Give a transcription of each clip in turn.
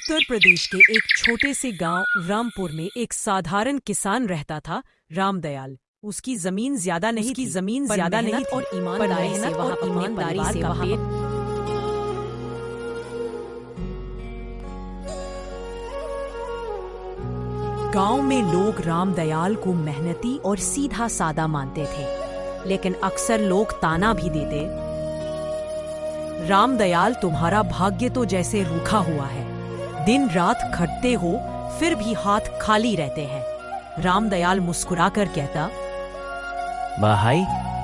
उत्तर प्रदेश के एक छोटे से गांव रामपुर में एक साधारण किसान रहता था, रामदयाल। उसकी जमीन ज्यादा नहीं थी, और ईमानदारी से वहाँ गांव में लोग रामदयाल को मेहनती और सीधा सादा मानते थे, लेकिन अक्सर लोग ताना भी देते, रामदयाल तुम्हारा भाग्य तो जैसे रूखा हुआ है, दिन रात खटते हो फिर भी हाथ खाली रहते हैं। रामदयाल मुस्कुराकर कहता, भाई,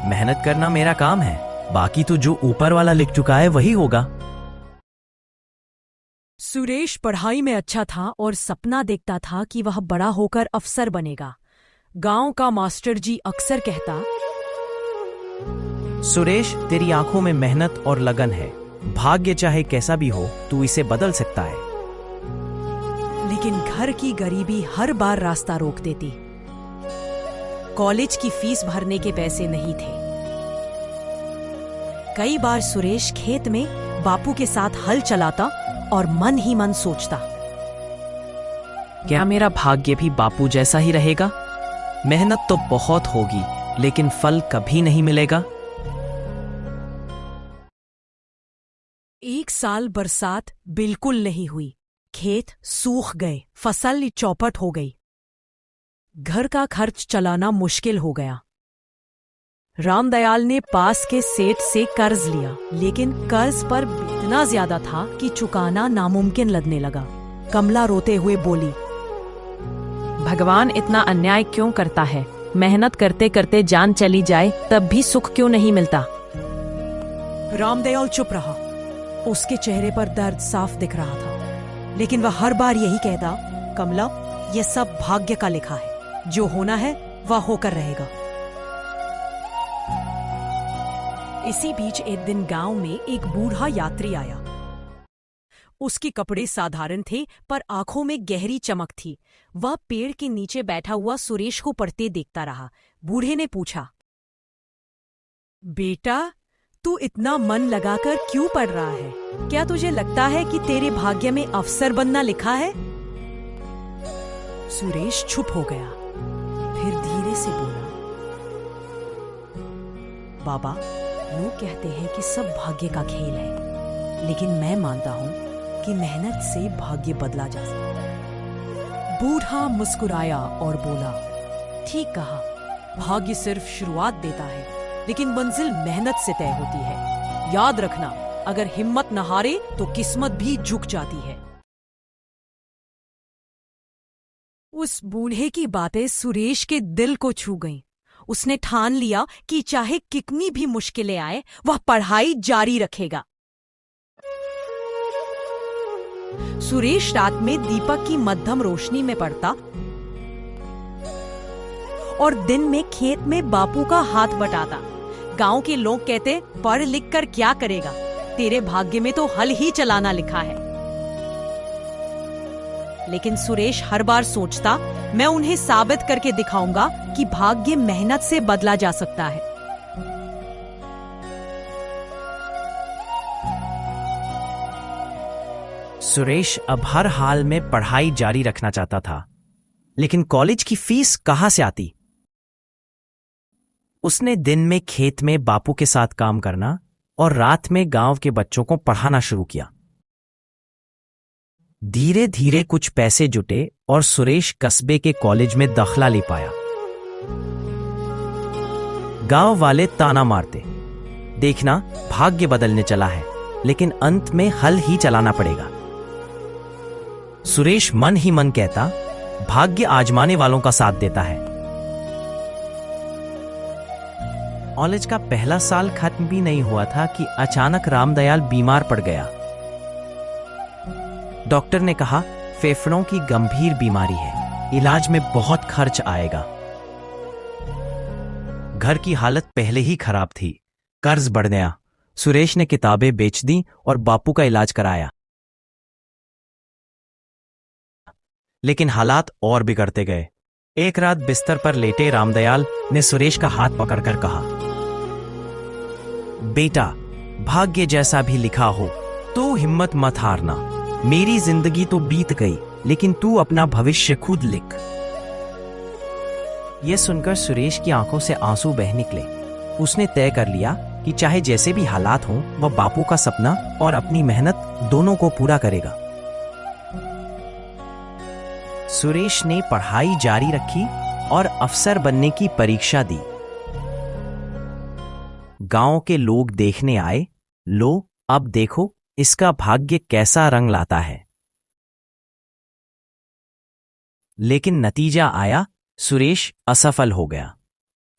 मेहनत करना मेरा काम है, बाकी तो जो ऊपर वाला लिख चुका है वही होगा। सुरेश पढ़ाई में अच्छा था और सपना देखता था कि वह बड़ा होकर अफसर बनेगा। गांव का मास्टर जी अक्सर कहता, सुरेश, तेरी आंखों में मेहनत और लगन है, भाग्य चाहे कैसा भी हो तू इसे बदल सकता है। लेकिन घर की गरीबी हर बार रास्ता रोक देती। कॉलेज की फीस भरने के पैसे नहीं थे। कई बार सुरेश खेत में बापू के साथ हल चलाता और मन ही मन सोचता, क्या मेरा भाग्य भी बापू जैसा ही रहेगा? मेहनत तो बहुत होगी, लेकिन फल कभी नहीं मिलेगा। एक साल बरसात बिल्कुल नहीं हुई। खेत सूख गए, फसल चौपट हो गई। घर का खर्च चलाना मुश्किल हो गया। रामदयाल ने पास के सेठ से कर्ज लिया, लेकिन कर्ज पर इतना ज्यादा था कि चुकाना नामुमकिन लगने लगा। कमला रोते हुए बोली, भगवान इतना अन्याय क्यों करता है? मेहनत करते करते जान चली जाए तब भी सुख क्यों नहीं मिलता? रामदयाल चुप रहा। उसके चेहरे पर दर्द साफ दिख रहा था, लेकिन वह हर बार यही कहता, कमला, यह सब भाग्य का लिखा है, जो होना है वह होकर रहेगा। इसी बीच एक दिन गांव में एक बूढ़ा यात्री आया। उसके कपड़े साधारण थे, पर आंखों में गहरी चमक थी। वह पेड़ के नीचे बैठा हुआ सुरेश को पढ़ते देखता रहा। बूढ़े ने पूछा, बेटा, तू इतना मन लगाकर क्यों पढ़ रहा है? क्या तुझे लगता है कि तेरे भाग्य में अफसर बनना लिखा है? सुरेश चुप हो गया, फिर धीरे से बोला, बाबा, लोग कहते हैं कि सब भाग्य का खेल है, लेकिन मैं मानता हूं कि मेहनत से भाग्य बदला जा सकता है। बूढ़ा मुस्कुराया और बोला, ठीक कहा, भाग्य सिर्फ शुरुआत देता है, लेकिन मंजिल मेहनत से तय होती है। याद रखना, अगर हिम्मत न हारे तो किस्मत भी झुक जाती है। उस बूढ़े की बातें सुरेश के दिल को छू गईं। उसने ठान लिया कि चाहे कितनी भी मुश्किलें आए, वह पढ़ाई जारी रखेगा। सुरेश रात में दीपक की मध्यम रोशनी में पढ़ता और दिन में खेत में बापू का हाथ बटाता। गांव के लोग कहते, पढ़ लिख कर क्या करेगा? तेरे भाग्य में तो हल ही चलाना लिखा है। लेकिन सुरेश हर बार सोचता, मैं उन्हें साबित करके दिखाऊंगा कि भाग्य मेहनत से बदला जा सकता है। सुरेश अब हर हाल में पढ़ाई जारी रखना चाहता था, लेकिन कॉलेज की फीस कहां से आती? उसने दिन में खेत में बापू के साथ काम करना और रात में गांव के बच्चों को पढ़ाना शुरू किया। धीरे धीरे कुछ पैसे जुटे और सुरेश कस्बे के कॉलेज में दाखिला ले पाया। गांव वाले ताना मारते, देखना, भाग्य बदलने चला है, लेकिन अंत में हल ही चलाना पड़ेगा। सुरेश मन ही मन कहता, भाग्य आजमाने वालों का साथ देता है। कॉलेज का पहला साल खत्म भी नहीं हुआ था कि अचानक रामदयाल बीमार पड़ गया। डॉक्टर ने कहा, फेफड़ों की गंभीर बीमारी है, इलाज में बहुत खर्च आएगा। घर की हालत पहले ही खराब थी, कर्ज बढ़ गया। सुरेश ने किताबें बेच दी और बापू का इलाज कराया, लेकिन हालात और बिगड़ते गए। एक रात बिस्तर पर लेटे रामदयाल ने सुरेश का हाथ पकड़कर कहा, बेटा, भाग्य जैसा भी लिखा हो तो हिम्मत मत हारना, मेरी जिंदगी तो बीत गई, लेकिन तू अपना भविष्य खुद लिख। यह सुनकर सुरेश की आंखों से आंसू बह निकले। उसने तय कर लिया कि चाहे जैसे भी हालात हों, वह बापू का सपना और अपनी मेहनत दोनों को पूरा करेगा। सुरेश ने पढ़ाई जारी रखी और अफसर बनने की परीक्षा दी। गांव के लोग देखने आए, लो अब देखो इसका भाग्य कैसा रंग लाता है। लेकिन नतीजा आया, सुरेश असफल हो गया।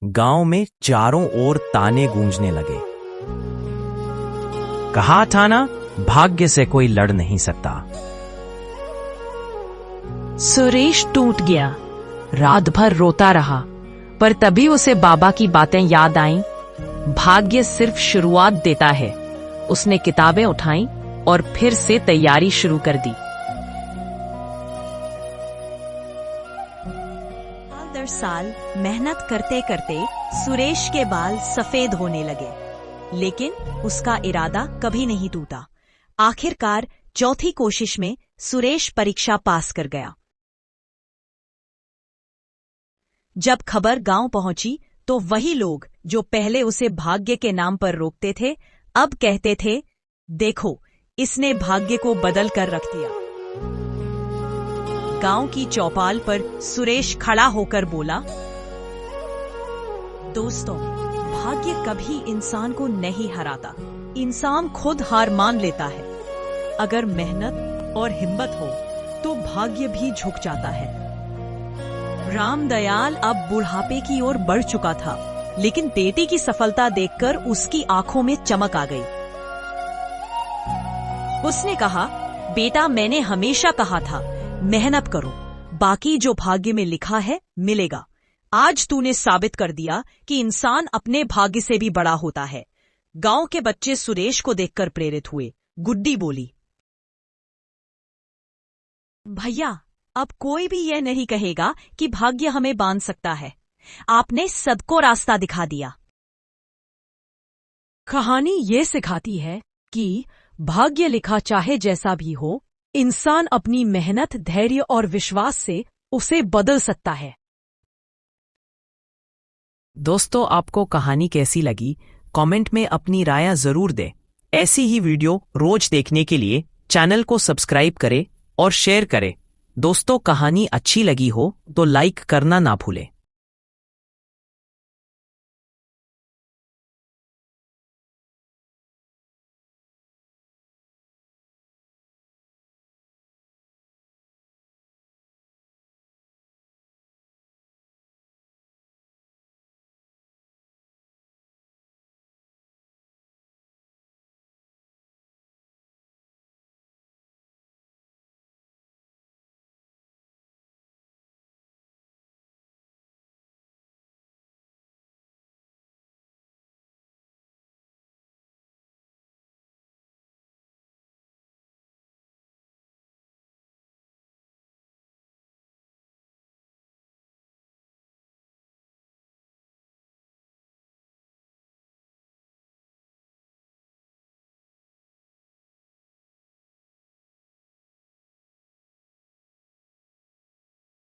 गांव में चारों ओर ताने गूंजने लगे। कहा था ना, भाग्य से कोई लड़ नहीं सकता। सुरेश टूट गया, रात भर रोता रहा। पर तभी उसे बाबा की बातें याद आईं। भाग्य सिर्फ शुरुआत देता है। उसने किताबें उठाईं और फिर से तैयारी शुरू कर दी। साल दर साल मेहनत करते करते सुरेश के बाल सफेद होने लगे, लेकिन उसका इरादा कभी नहीं टूटा। आखिरकार चौथी कोशिश में सुरेश परीक्षा पास कर गया। जब खबर गांव पहुंची तो वही लोग जो पहले उसे भाग्य के नाम पर रोकते थे, अब कहते थे, देखो इसने भाग्य को बदल कर रख दिया। गांव की चौपाल पर सुरेश खड़ा होकर बोला, दोस्तों, भाग्य कभी इंसान को नहीं हराता, इंसान खुद हार मान लेता है। अगर मेहनत और हिम्मत हो तो भाग्य भी झुक जाता है। रामदयाल अब बुढ़ापे की ओर बढ़ चुका था, लेकिन बेटे की सफलता देखकर उसकी आंखों में चमक आ गई। उसने कहा, बेटा, मैंने हमेशा कहा था, मेहनत करो, बाकी जो भाग्य में लिखा है मिलेगा। आज तूने साबित कर दिया कि इंसान अपने भाग्य से भी बड़ा होता है। गांव के बच्चे सुरेश को देखकर प्रेरित हुए। गुड्डी बोली, भैया, अब कोई भी यह नहीं कहेगा कि भाग्य हमें बांध सकता है। आपने सबको रास्ता दिखा दिया। कहानी ये सिखाती है कि भाग्य लिखा चाहे जैसा भी हो, इंसान अपनी मेहनत, धैर्य और विश्वास से उसे बदल सकता है। दोस्तों, आपको कहानी कैसी लगी? कमेंट में अपनी राय जरूर दें। ऐसी ही वीडियो रोज देखने के लिए चैनल को सब्सक्राइब करें और शेयर करें। दोस्तों, कहानी अच्छी लगी हो तो लाइक करना ना भूलें।